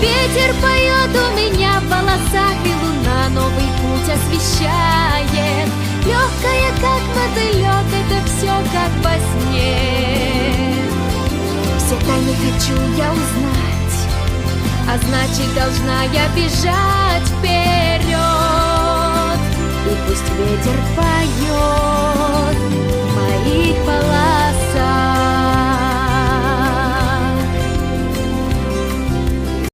Ветер поет у меня в волосах, и луна новый путь освещает. Легкая, как мотылек, это все как во сне. Все тайны хочу я узнать, а значит, должна я бежать вперед. И пусть ветер поет.